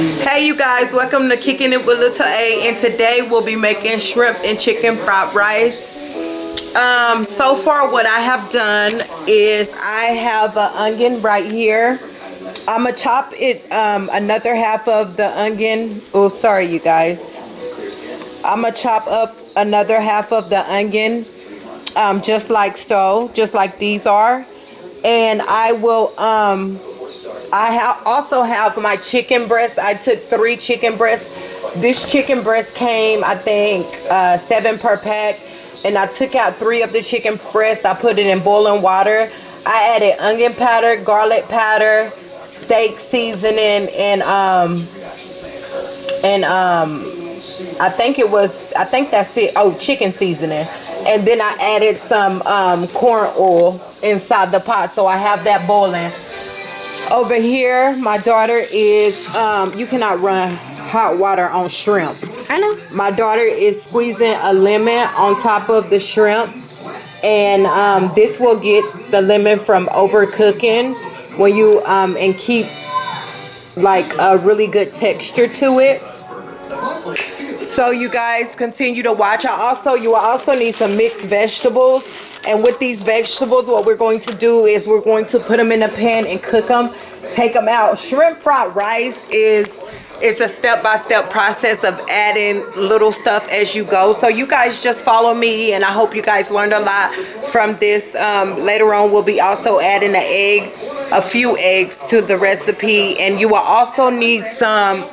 Hey you guys, welcome to Kicking It with Little A, and today we'll be making shrimp and chicken fried rice. So far what I have done is I have an onion right here. I'm gonna chop it another half of the onion. Oh, sorry you guys. I'm gonna chop up another half of the onion, just like so, just like these are. And I will also have my chicken breast. I took 3 chicken breasts. This chicken breast came, I think, 7 per pack. And I took out 3 of the chicken breasts. I put it in boiling water. I added onion powder, garlic powder, steak seasoning, and I think that's it. Oh, chicken seasoning. And then I added some corn oil inside the pot. So I have that boiling. Over here, my daughter is, you cannot run hot water on shrimp. I know. My daughter is squeezing a lemon on top of the shrimp. And this will get the lemon from overcooking when you, and keep like a really good texture to it. So you guys continue to watch. You will also need some mixed vegetables. And with these vegetables, what we're going to do is we're going to put them in a pan and cook them, take them out. Shrimp fried rice is a step-by-step process of adding little stuff as you go. So you guys just follow me, and I hope you guys learned a lot from this. Later on, we'll be also adding a few eggs to the recipe. And you will also need some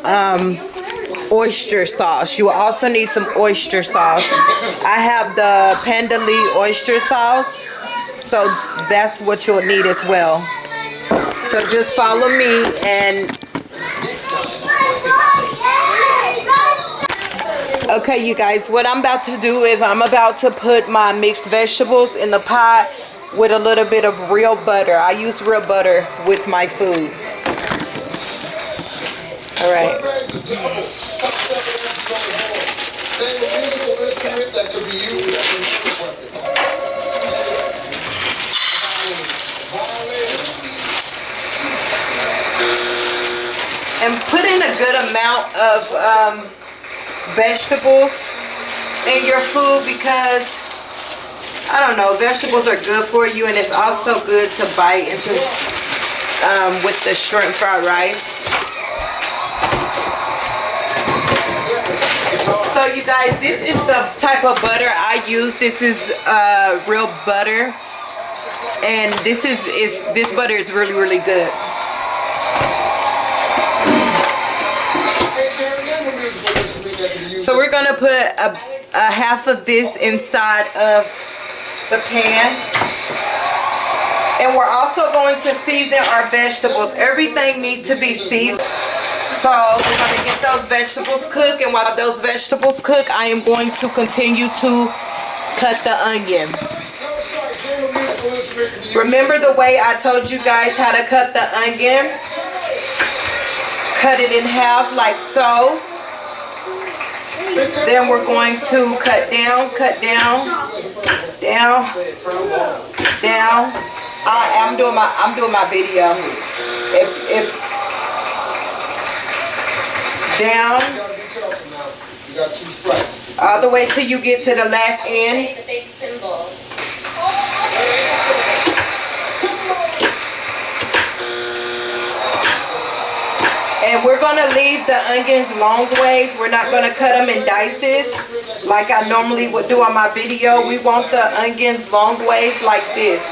oyster sauce. You will also need some oyster sauce. I have the Panda Lee oyster sauce, so that's what you'll need as well. So just follow me. And okay you guys, what I'm about to do is I'm about to put my mixed vegetables in the pot with a little bit of real butter. I use real butter with my food. All right. And put in a good amount of vegetables in your food, because I don't know, vegetables are good for you, and it's also good to bite into with the shrimp fried rice. So you guys, this is the type of butter I use. This is real butter, and this butter is really, really good. So we're gonna put a half of this inside of the pan, and we're also going to season our vegetables. Everything needs to be seasoned. So we're going to get those vegetables cooked, and while those vegetables cook, I am going to continue to cut the onion. Remember the way I told you guys how to cut the onion? Cut it in half like so. Then we're going to cut down, down. I'm doing my video. Down, all the way till you get to the last end. And we're going to leave the onions long ways. We're not going to cut them in dices like I normally would do on my video. We want the onions long ways like this.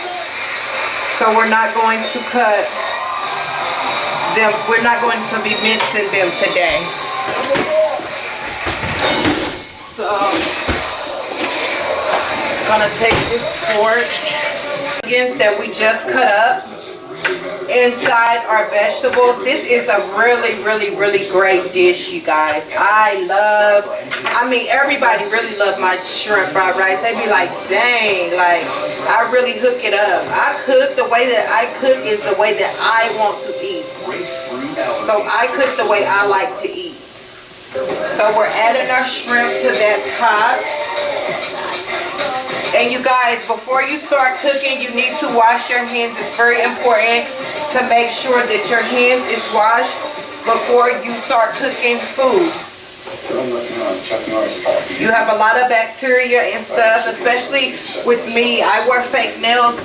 So we're not going to cut them. We're not going to be mincing them today. So I'm going to take this fork onions that we just cut up inside our vegetables. This is a really, really, really great dish, you guys. I mean, everybody really love my shrimp fried rice. They be like, dang, like, I really hook it up. The way that I cook is the way that I want to eat. So I cook the way I like to eat. So we're adding our shrimp to that pot. And you guys, before you start cooking, you need to wash your hands. It's very important to make sure that your hands is washed before you start cooking food. You have a lot of bacteria and stuff, especially with me. I wear fake nails,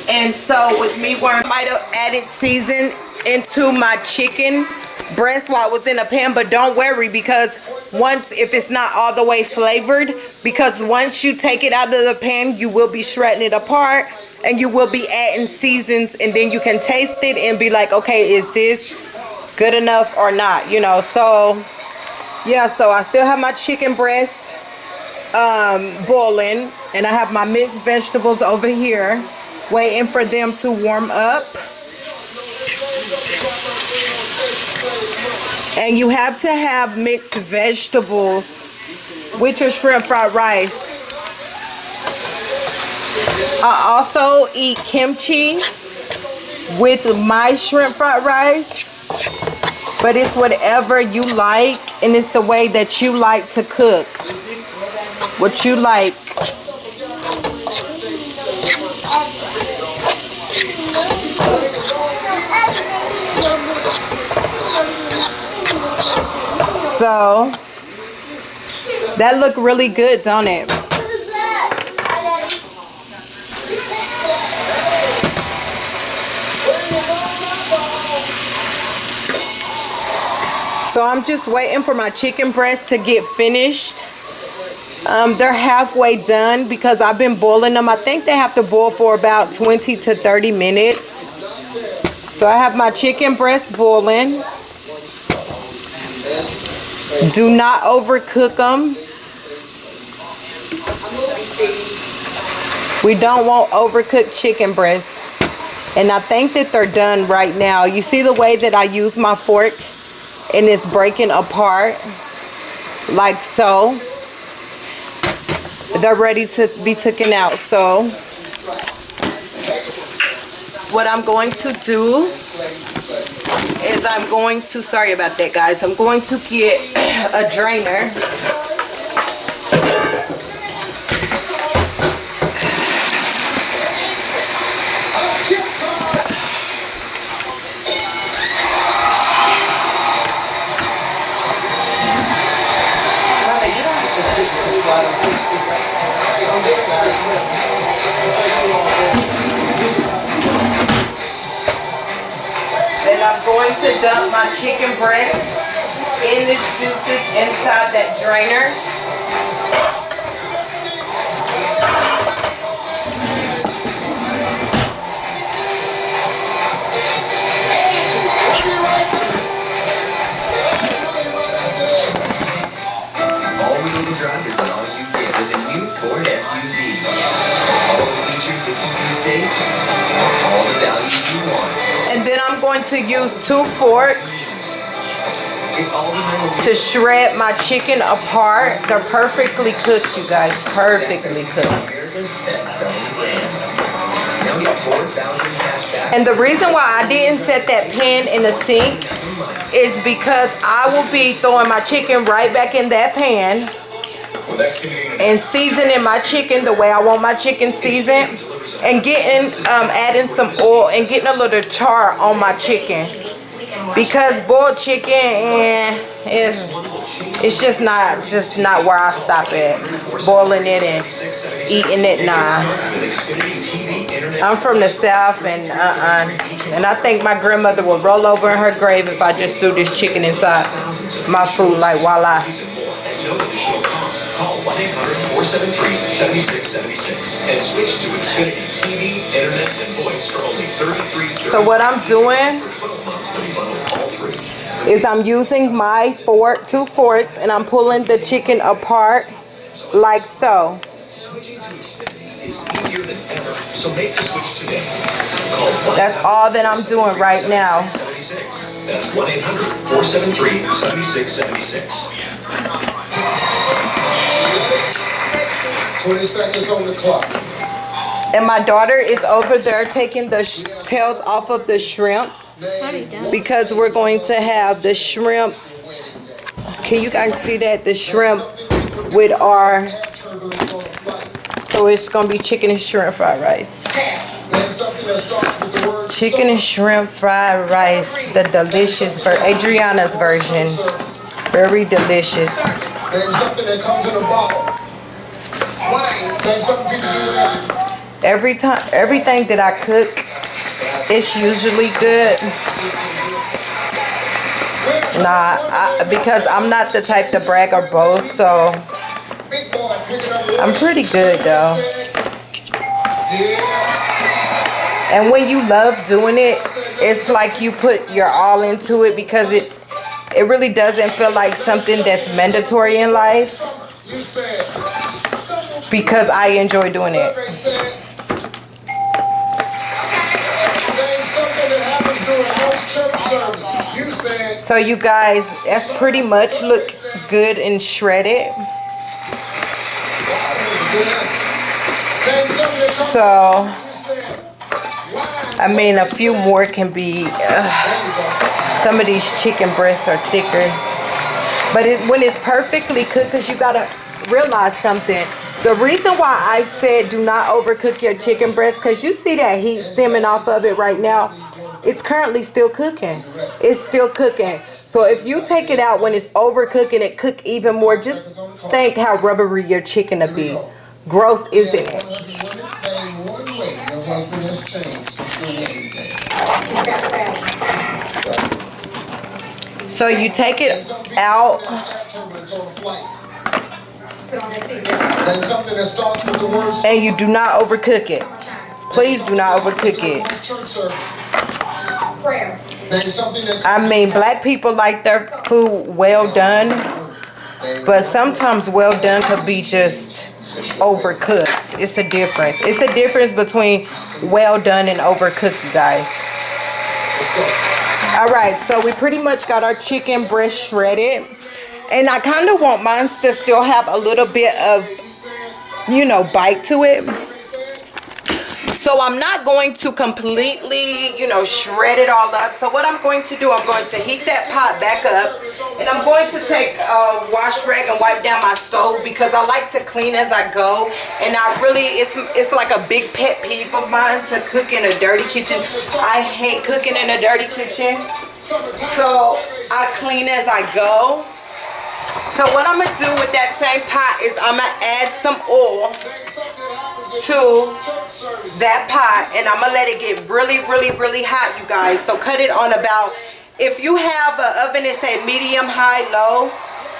and so with me wearing, I might have added season into my chicken breast while it was in a pan, but don't worry, because if it's not all the way flavored, because once you take it out of the pan, you will be shredding it apart, and you will be adding seasons, and then you can taste it and be like, okay, is this good enough or not, you know? So yeah, so I still have my chicken breast boiling, and I have my mixed vegetables over here waiting for them to warm up. And you have to have mixed vegetables with your shrimp fried rice. I also eat kimchi with my shrimp fried rice, but it's whatever you like, and it's the way that you like to cook. What you like. So that look really good, don't it? So I'm just waiting for my chicken breast to get finished. They're halfway done because I've been boiling them. I think they have to boil for about 20 to 30 minutes. So I have my chicken breast boiling. Do not overcook them. We don't want overcooked chicken breasts. And I think that they're done right now. You see the way that I use my fork and it's breaking apart like so. They're ready to be taken out. So what I'm going to do is I'm going to, sorry about that guys, I'm going to get a drainer. And I'm going to dump my chicken breast in the juices inside that drainer. All-wheel drive is all you get with the new Ford SUV. All the features that keep you safe, all the value you want. And then I'm going to use 2 forks to shred my chicken apart. They're perfectly cooked, you guys. Perfectly cooked. And the reason why I didn't set that pan in the sink is because I will be throwing my chicken right back in that pan and seasoning my chicken the way I want my chicken seasoned, and getting adding some oil and getting a little char on my chicken, because boiled chicken it's just not where I stop at. Boiling it and eating it, nah. I'm from the South, and I think my grandmother would roll over in her grave if I just threw this chicken inside my food like voila. Call 1-800-473-7676 and switch to Xfinity TV, Internet, and Voice for only $33. So what I'm doing is I'm using my 2 forks, and I'm pulling the chicken apart like so. That's all that I'm doing right now. That's 1-800-473-7676. 20 seconds on the clock. And my daughter is over there taking the tails off of the shrimp, because we're going to have the shrimp. Can you guys see that? The shrimp with our, so it's going to be chicken and shrimp fried rice. Name something that starts with the word chicken and shrimp fried rice, the delicious Adriana's version. Very delicious. Name something that comes in a bottle. Name something people do. Everything that I cook, it's usually good. Because I'm not the type to brag or boast, so I'm pretty good though. And when you love doing it, it's like you put your all into it, because it really doesn't feel like something that's mandatory in life, because I enjoy doing it. So you guys, that's pretty much look good and shredded. So I mean, a few more can be, some of these chicken breasts are thicker. But when it's perfectly cooked, because you got to realize something. The reason why I said do not overcook your chicken breast, because you see that heat stemming off of it right now. It's currently still cooking. It's still cooking. So if you take it out when it's overcooked and it cook even more, just think how rubbery your chicken will be. Gross, isn't it? So you take it out. And you do not overcook it. Please do not overcook it. I mean, black people like their food well done, but sometimes well done could be just overcooked. It's a difference. It's a difference between well done and overcooked, you guys. Alright, so we pretty much got our chicken breast shredded. And I kind of want mine to still have a little bit of, you know, bite to it. So I'm not going to completely, you know, shred it all up. So what I'm going to do, I'm going to heat that pot back up. And I'm going to take a wash rag and wipe down my stove, because I like to clean as I go. And I really, it's like a big pet peeve of mine to cook in a dirty kitchen. I hate cooking in a dirty kitchen. So I clean as I go. So what I'm going to do with that same pot is I'm going to add some oil to that pot, and I'm going to let it get really, really, really hot, you guys. So cut it on about, if you have an oven that say medium, high, low,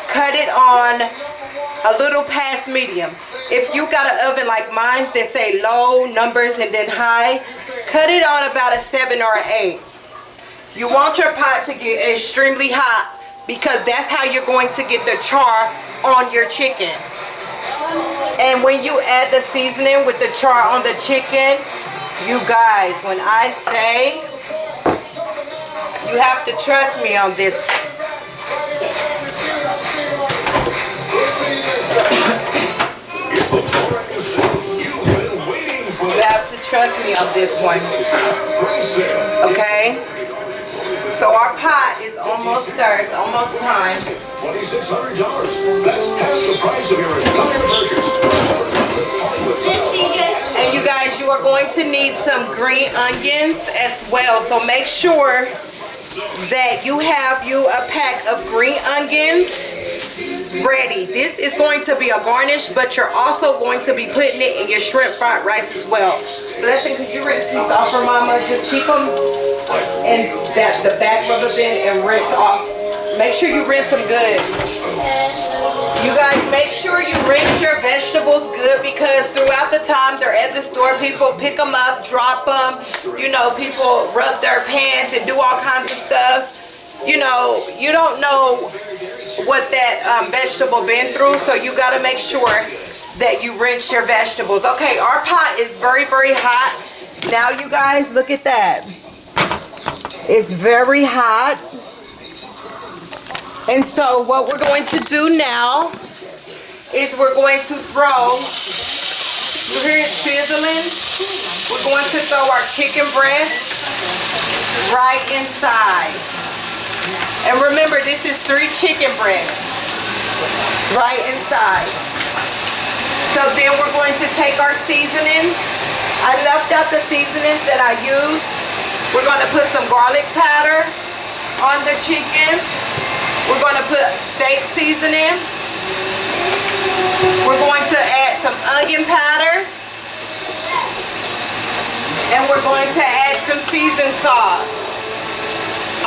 cut it on a little past medium. If you got an oven like mine that say low numbers and then high, cut it on about a 7 or an 8. You want your pot to get extremely hot, because that's how you're going to get the char on your chicken. And when you add the seasoning with the char on the chicken, you guys, when I say, you have to trust me on this. You have to trust me on this one. Okay? So our pot is almost there. It's almost time. $2,600. That's past the price of your entire purchase. And you guys, you are going to need some green onions as well. So make sure that you have you a pack of green onions ready. This is going to be a garnish, but you're also going to be putting it in your shrimp fried rice as well. Blessing, could you rinse these off for mama? Just keep them in the back rubber bin and rinse off. Make sure you rinse them good. You guys, make sure you rinse your vegetables good, because throughout the time they're at the store, people pick them up, drop them. You know, people rub their pans and do all kinds of stuff. You know, you don't know what that vegetable been through, so you got to make sure that you rinse your vegetables. Okay, our pot is very, very hot. Now, you guys, look at that. It's very hot. And so what we're going to do now is we're going to throw, you hear it sizzling? We're going to throw our chicken breast right inside. And remember, this is 3 chicken breasts right inside. So then we're going to take our seasonings. I left out the seasonings that I used We're gonna put some garlic powder on the chicken. We're gonna put steak seasoning. We're going to add some onion powder. And we're going to add some seasoned sauce.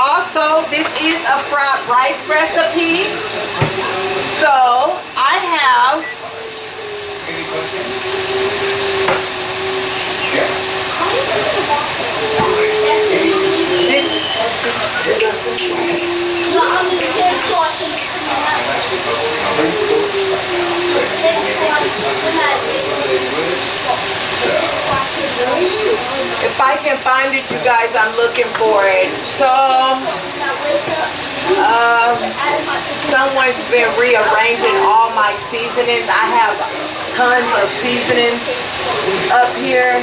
Also, this is a fried rice recipe. So, I have if I can find it, you guys, I'm looking for it. So, someone's been rearranging all my seasonings. I have tons of seasonings up here.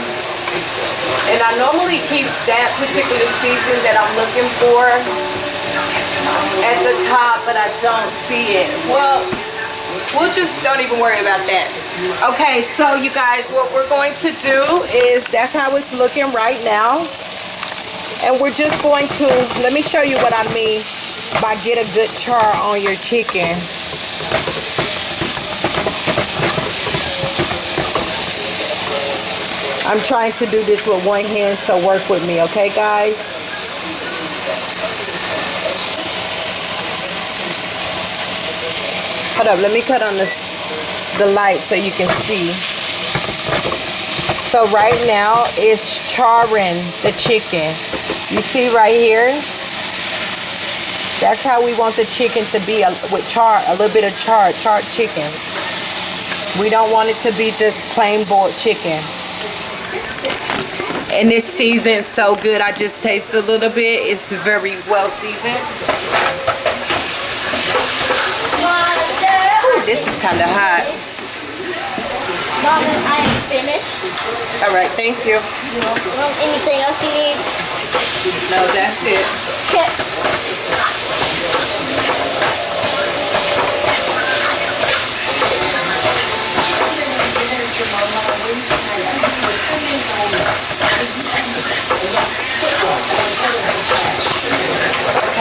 And I normally keep that particular season that I'm looking for at the top, but I don't see it. Well, we'll just don't even worry about that. Okay, so you guys, what we're going to do is, that's how it's looking right now. And we're just going to, let me show you what I mean by get a good char on your chicken. I'm trying to do this with one hand, so work with me, okay, guys? Hold up, let me cut on the light so you can see. So right now, it's charring the chicken. You see right here? That's how we want the chicken to be, with char, a little bit of charred chicken. We don't want it to be just plain boiled chicken. And it's seasoned so good. I just taste a little bit. It's very well seasoned. Ooh, this is kind of hot. Mom, I am finished. All right, thank you. Anything else you need? No, that's it. Okay.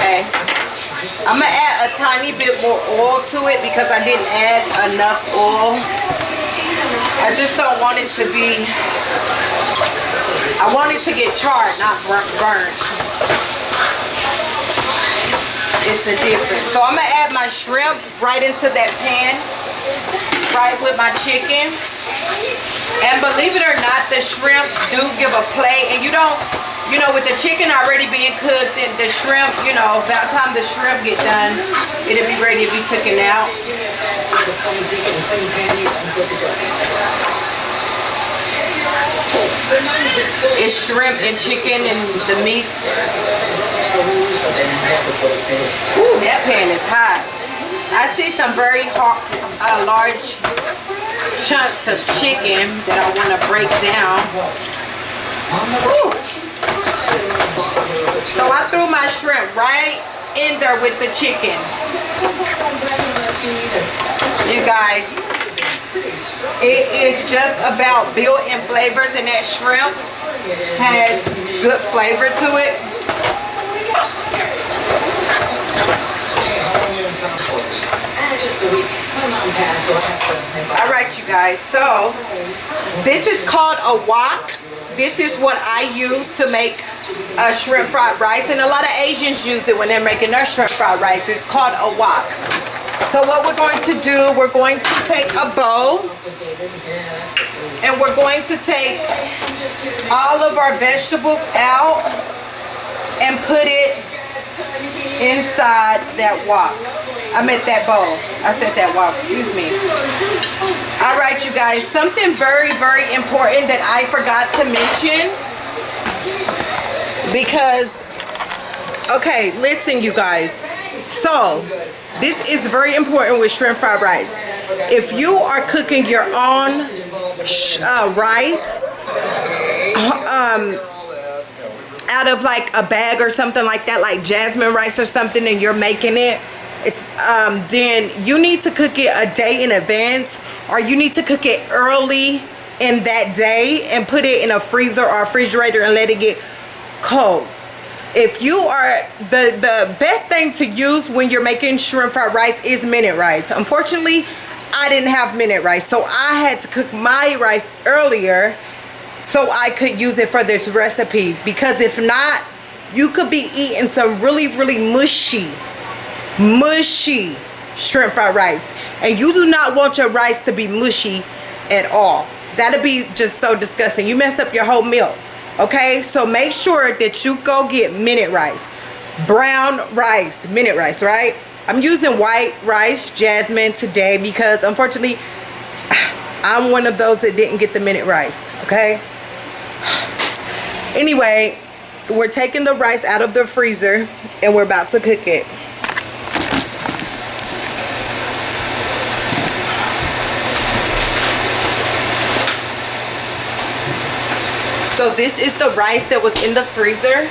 Okay. I'm gonna add a tiny bit more oil to it because I didn't add enough oil. I just don't want it to be, I want it to get charred, not burnt. It's the difference. So I'm gonna add my shrimp right into that pan, right with my chicken. And believe it or not, the shrimp do give a play. And you don't, you know, with the chicken already being cooked, and the shrimp, you know, by the time the shrimp get done, it'll be ready to be taken out. It's shrimp and chicken and the meats. Ooh, that pan is hot. I see some very hot, large chunks of chicken that I want to break down. Ooh. So I threw my shrimp right in there with the chicken. You guys, it is just about built-in flavors, and that shrimp has good flavor to it. All right, you guys, so this is called a wok. This is what I use to make shrimp fried rice, and a lot of Asians use it when they're making their shrimp fried rice. It's called a wok. So what we're going to do, we're going to take a bowl, and we're going to take all of our vegetables out and put it inside that wok. I meant that bowl. I said that wok, excuse me. All right, you guys, something very, very important that I forgot to mention. Because, okay, listen, you guys. So, this is very important with shrimp fried rice. If you are cooking your own rice, out of like a bag or something like that, like jasmine rice or something, and you're making it, then you need to cook it a day in advance, or you need to cook it early in that day and put it in a freezer or a refrigerator and let it get cold. if you are, the best thing to use when you're making shrimp fried rice is minute rice. Unfortunately, I didn't have minute rice, so I had to cook my rice earlier so I could use it for this recipe, because if not, you could be eating some really mushy shrimp fried rice, and you do not want your rice to be mushy at all. That'd be just so disgusting. You messed up your whole meal. Okay, so make sure that you go get minute rice, brown rice, minute rice, right? I'm using white rice, jasmine, today because unfortunately I'm one of those that didn't get the minute rice. Okay, anyway, we're taking the rice out of the freezer and we're about to cook it. So this is the rice that was in the freezer.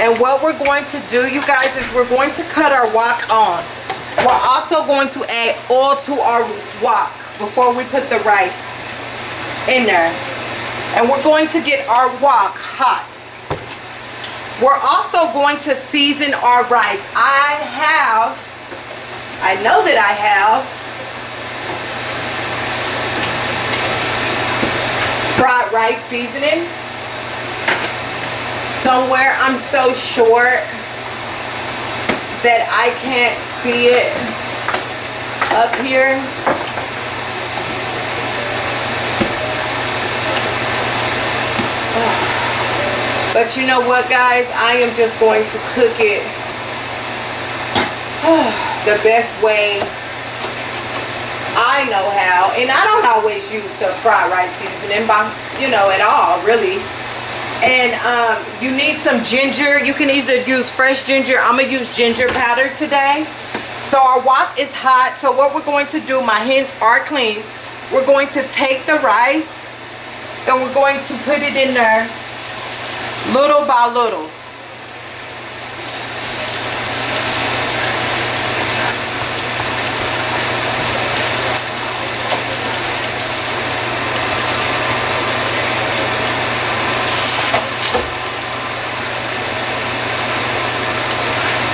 And what we're going to do, you guys, is we're going to cut our wok on. We're also going to add oil to our wok before we put the rice in there. And we're going to get our wok hot. We're also going to season our rice. I know that I have fried rice seasoning somewhere. I'm so short that I can't see it up here. But you know what, guys? I am just going to cook it the best way I know how. And I don't always use the fried rice seasoning, at all, really. And you need some ginger. You can either use fresh ginger. I'm gonna use ginger powder today. So our wok is hot. So what we're going to do, my hands are clean. We're going to take the rice and we're going to put it in there little by little.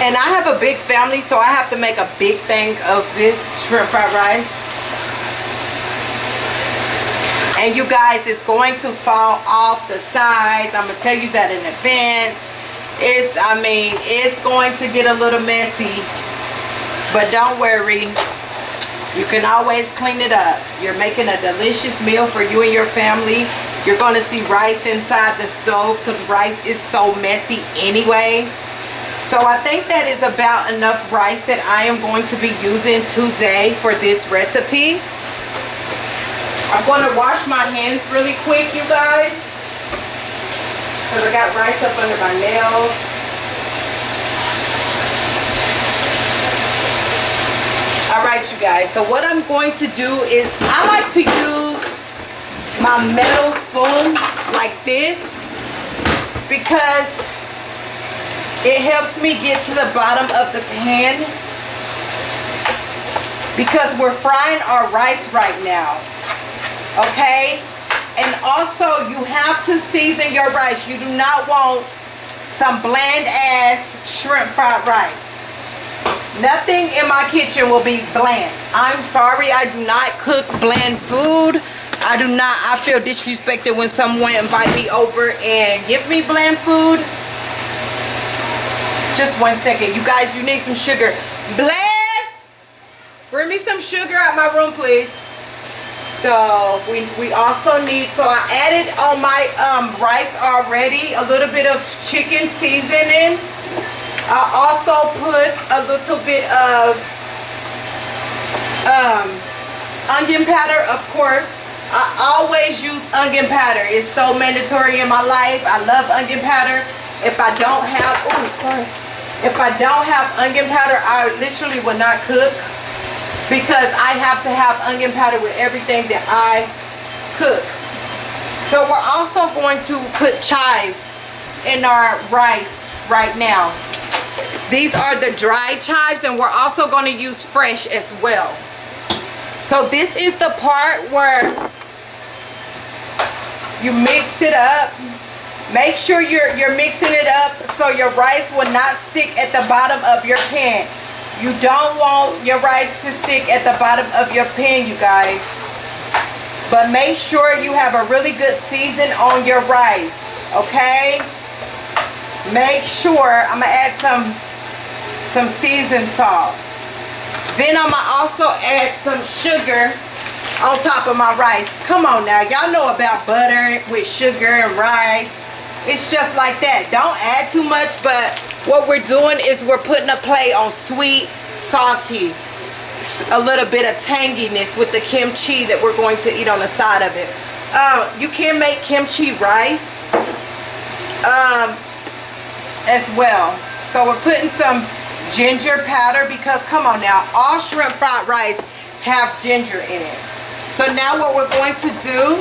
And I have a big family, so I have to make a big thing of this shrimp fried rice. And you guys, it's going to fall off the sides. I'm going to tell you that in advance. It's going to get a little messy. But don't worry. You can always clean it up. You're making a delicious meal for you and your family. You're going to see rice inside the stove because rice is so messy anyway. So I think that is about enough rice that I am going to be using today for this recipe. I'm going to wash my hands really quick, you guys, because I got rice up under my nails. Alright, you guys, so what I'm going to do is I like to use my metal spoon like this because it helps me get to the bottom of the pan, because we're frying our rice right now, okay? And also, you have to season your rice. You do not want some bland ass shrimp fried rice. Nothing in my kitchen will be bland. I'm sorry, I do not cook bland food. I feel disrespected when someone invite me over and give me bland food. Just 1 second. You guys, you need some sugar. Bless! Bring me some sugar out my room, please. So, we also need, so I added on my rice already a little bit of chicken seasoning. I also put a little bit of onion powder, of course. I always use onion powder. It's so mandatory in my life. I love onion powder. If I don't have, if I don't have onion powder, I literally will not cook, because I have to have onion powder with everything that I cook. So we're also going to put chives in our rice right now. These are the dry chives, and we're also going to use fresh as well. So this is the part where You mix it up. Make sure you're mixing it up so your rice will not stick at the bottom of your pan. You don't want your rice to stick at the bottom of your pan, you guys. But make sure you have a really good season on your rice, okay? Make sure, I'm gonna add some seasoned salt. Then I'm gonna also add some sugar on top of my rice. Come on now, y'all know about butter with sugar and rice. It's just like that. Don't add too much, but what we're doing is we're putting a play on sweet, salty, a little bit of tanginess with the kimchi that we're going to eat on the side of it. You can make kimchi rice as well. So we're putting some ginger powder because, come on now, all shrimp fried rice have ginger in it. So now what we're going to do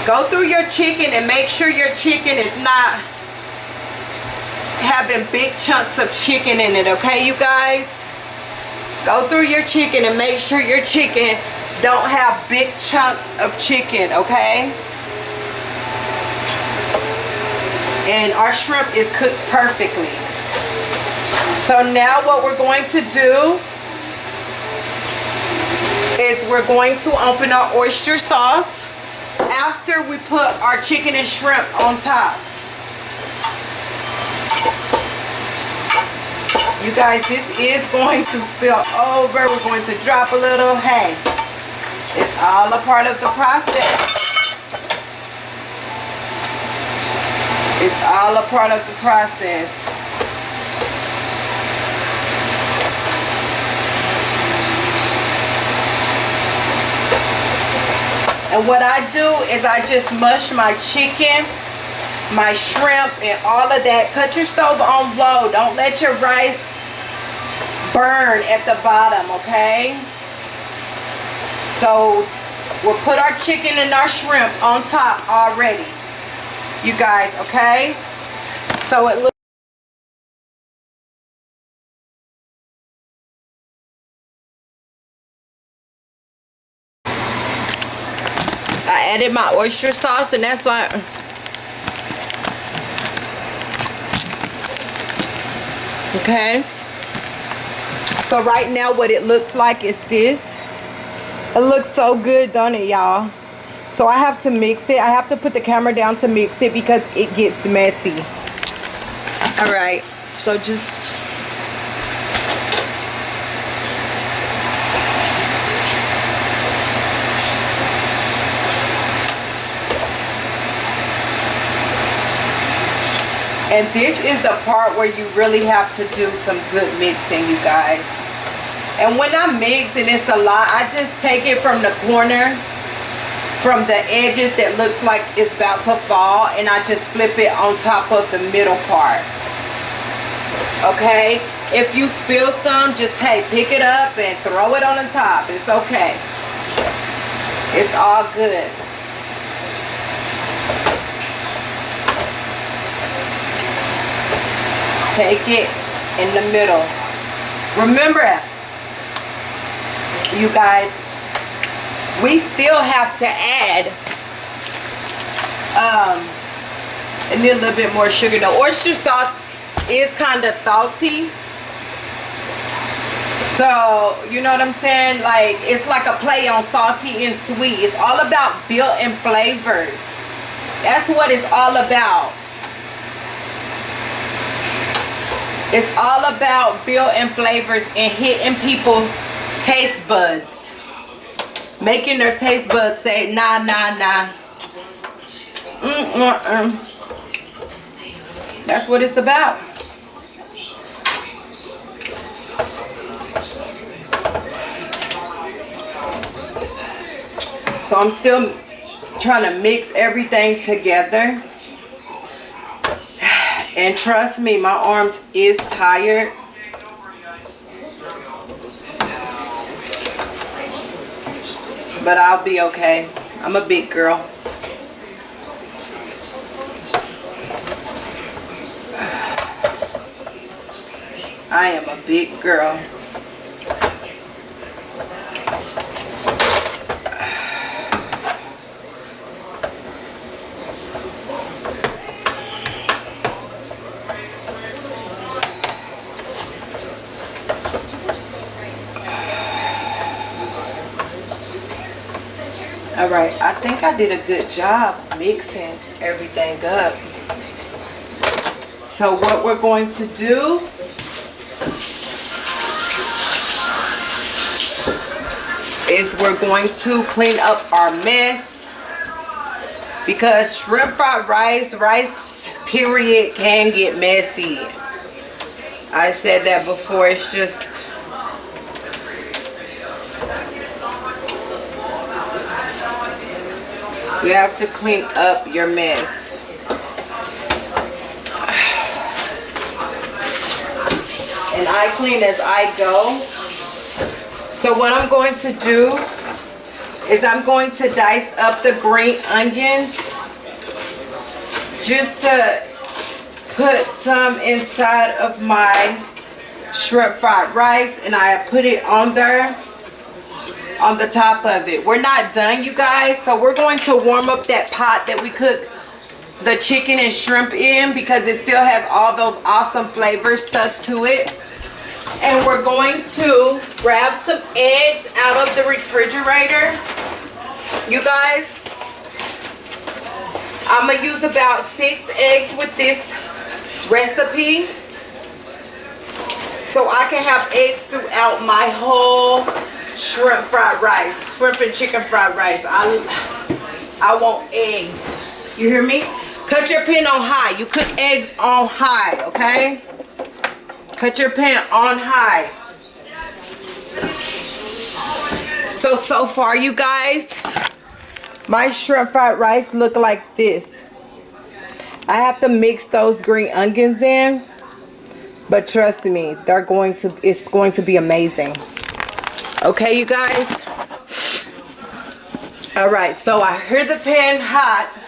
go through your chicken and make sure your chicken is not having big chunks of chicken in it, okay, you guys? Go through your chicken and make sure your chicken don't have big chunks of chicken, okay? And our shrimp is cooked perfectly. So now what we're going to do is we're going to open our oyster sauce after we put our chicken and shrimp on top. You guys, this is going to spill over. We're going to drop a little. Hey, it's all a part of the process. It's all a part of the process. And what I do is I just mush my chicken, my shrimp, and all of that. Cut your stove on low. Don't let your rice burn at the bottom, okay? So we'll put our chicken and our shrimp on top already, you guys, okay? So it looks I added my oyster sauce, and that's why okay. So right now what it looks like is this. It looks so good, don't it, y'all? So I have to mix it. I have to put the camera down to mix it because it gets messy. All right, so just and this is the part where you really have to do some good mixing, you guys. And when I mix and it's a lot, I just take it from the corner, from the edges that looks like it's about to fall, and I just flip it on top of the middle part. Okay? If you spill some, just, hey, pick it up and throw it on the top. It's okay. It's all good. Take it in the middle. Remember, you guys, we still have to add a little bit more sugar. The oyster sauce is kind of salty. So, you know what I'm saying? Like, it's like a play on salty and sweet. It's all about built-in flavors. That's what it's all about. It's all about built-in flavors and hitting people's taste buds. Making their taste buds say, nah, nah, nah. That's what it's about. So I'm still trying to mix everything together. And trust me, my arms is tired. But I'll be okay. I'm a big girl. I am a big girl. All right, I think I did a good job mixing everything up. So what we're going to do is we're going to clean up our mess, because shrimp fried rice period can get messy. I said that before. It's just you have to clean up your mess. And I clean as I go. So what I'm going to do is I'm going to dice up the green onions just to put some inside of my shrimp fried rice, and I put it on there on the top of it. We're not done, you guys, so we're going to warm up that pot that we cook the chicken and shrimp in, because it still has all those awesome flavors stuck to it. And we're going to grab some eggs out of the refrigerator. You guys, I'm gonna use about 6 eggs with this recipe, so I can have eggs throughout my whole shrimp fried rice, shrimp and chicken fried rice. I want eggs. You hear me? Cut your pan on high. You cook eggs on high, okay? Cut your pan on high. So far, you guys, my shrimp fried rice look like this. I have to mix those green onions in, but trust me, it's going to be amazing. Okay, you guys? All right, so I hear the pan hot.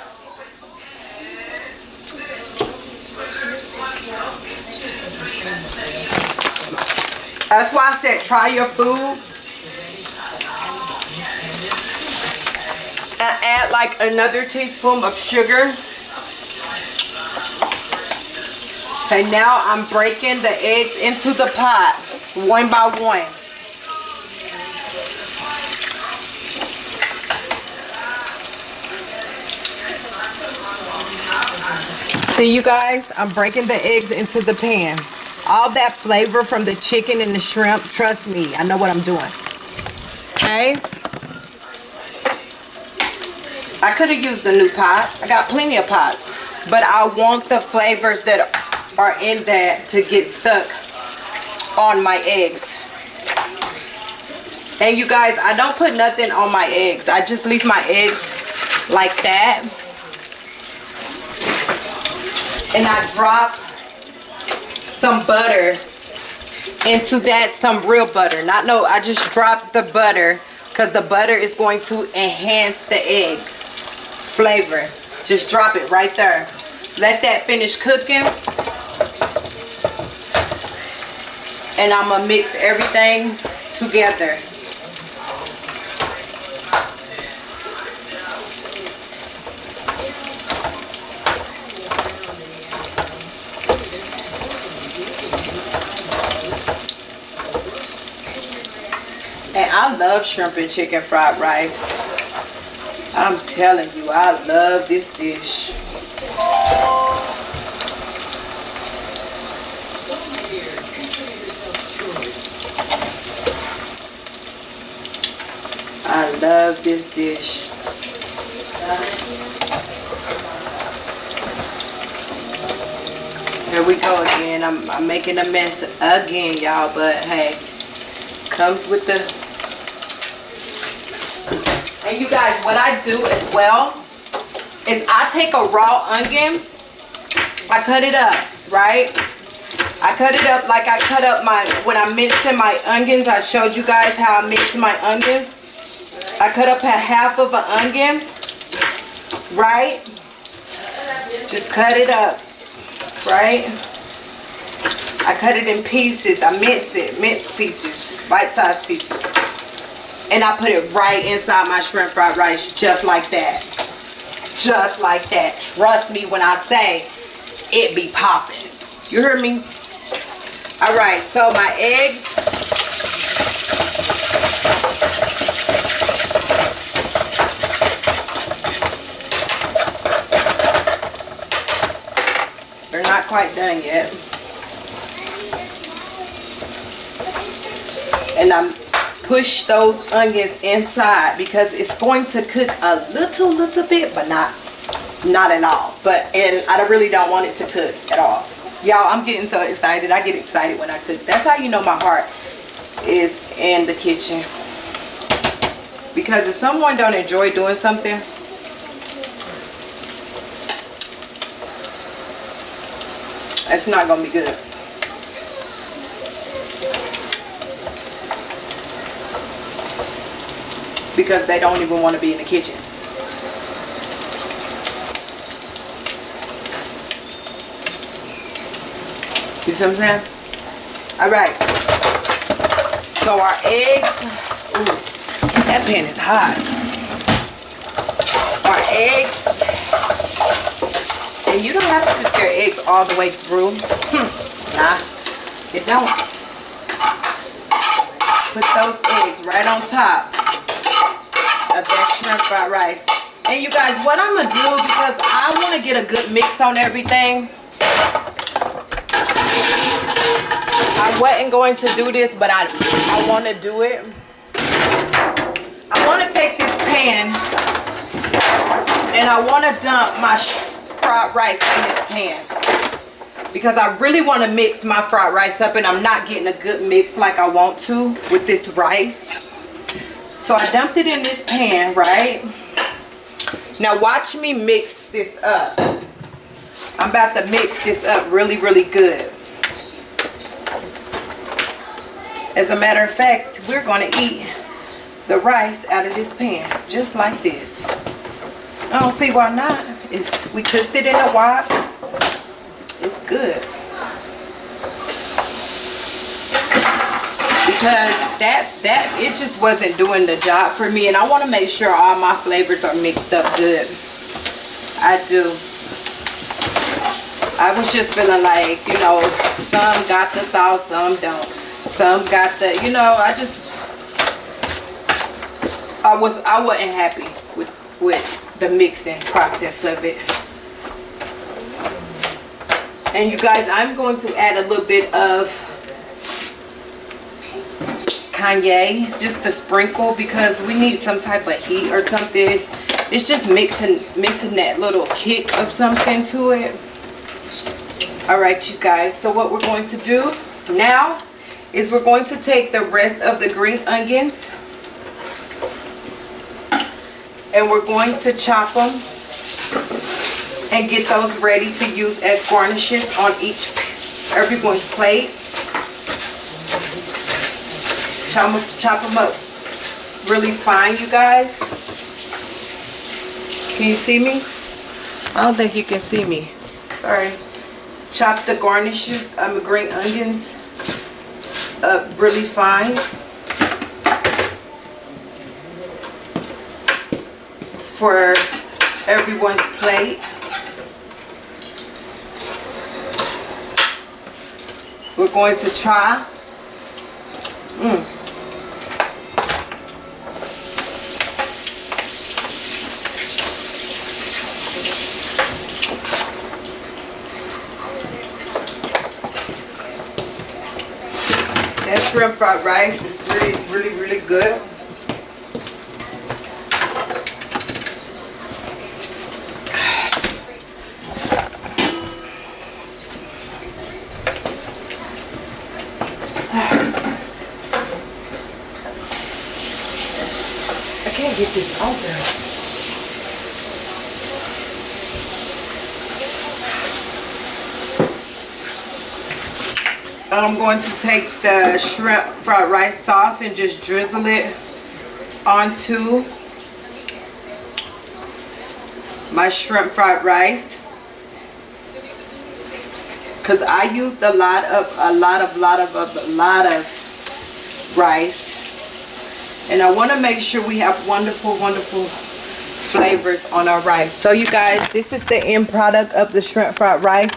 That's why I said try your food. And add like another teaspoon of sugar. Okay, now I'm breaking the eggs into the pot one by one. See, you guys, I'm breaking the eggs into the pan. All that flavor from the chicken and the shrimp, trust me, I know what I'm doing. Okay? I could have used the new pot. I got plenty of pots. But I want the flavors that are in that to get stuck on my eggs. And you guys, I don't put nothing on my eggs. I just leave my eggs like that. And I drop some butter into that, some real butter. I just dropped the butter because the butter is going to enhance the egg flavor. Just drop it right there. Let that finish cooking. And I'm gonna mix everything together. And I love shrimp and chicken fried rice. I'm telling you, I love this dish. I love this dish. Here we go again. I'm making a mess again, y'all, but hey, comes with the... And you guys, what I do as well is I take a raw onion, I cut it up, right? I cut it up like I cut up when I'm mixing my onions. I showed you guys how I mix my onions. I cut up half of an onion, right? Just cut it up, right? I cut it in pieces. I minced pieces, bite-sized pieces. And I put it right inside my shrimp fried rice, just like that. Just like that. Trust me when I say it be popping. You heard me? Alright, so my eggs. They're not quite done yet. And I'm push those onions inside because it's going to cook a little bit, but not at all. And I really don't want it to cook at all. Y'all, I'm getting so excited. I get excited when I cook. That's how you know my heart is in the kitchen. Because if someone don't enjoy doing something, it's not gonna be good. Because they don't even want to be in the kitchen. You see what I'm saying? Alright. So our eggs. Ooh, that pan is hot. Our eggs. And you don't have to cook your eggs all the way through. Nah, you don't. Put those eggs right on top of that shrimp fried rice. And you guys, what I'm gonna do, because I want to get a good mix on everything, I wasn't going to do this, but I want to do it. I want to take this pan and I want to dump my fried rice in this pan, because I really want to mix my fried rice up, and I'm not getting a good mix like I want to with this rice. So I dumped it in this pan, right? Now watch me mix this up. I'm about to mix this up really good. As a matter of fact, we're going to eat the rice out of this pan, just like this. I don't see why not. We cooked it in a wok. It's good. Because it just wasn't doing the job for me, and I want to make sure all my flavors are mixed up good. I do. I was just feeling like, you know, some got the sauce, some don't. Some got the, you know, I wasn't happy with the mixing process of it. And you guys, I'm going to add a little bit of cayenne, just to sprinkle, because we need some type of heat or something. It's just mixing that little kick of something to it. All right, you guys, so what we're going to do now is we're going to take the rest of the green onions and we're going to chop them and get those ready to use as garnishes on everyone's plate. Chop them up really fine, you guys. Can you see me? I don't think you can see me. Sorry. Chop the garnishes, green onions up really fine for everyone's plate. We're going to try. That shrimp fried rice is really good. I can't get this open. I'm going to take the shrimp fried rice sauce and just drizzle it onto my shrimp fried rice. because I used a lot of rice, and I want to make sure we have wonderful flavors on our rice. So you guys, this is the end product of the shrimp fried rice.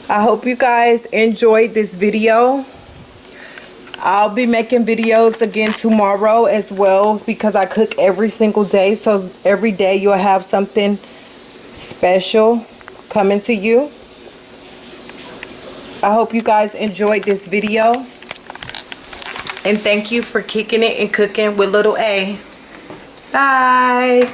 I hope you guys enjoyed this video. I'll be making videos again tomorrow as well, because I cook every single day. So every day you'll have something special coming to you. I hope you guys enjoyed this video. And thank you for kicking it and cooking with Little A. Bye.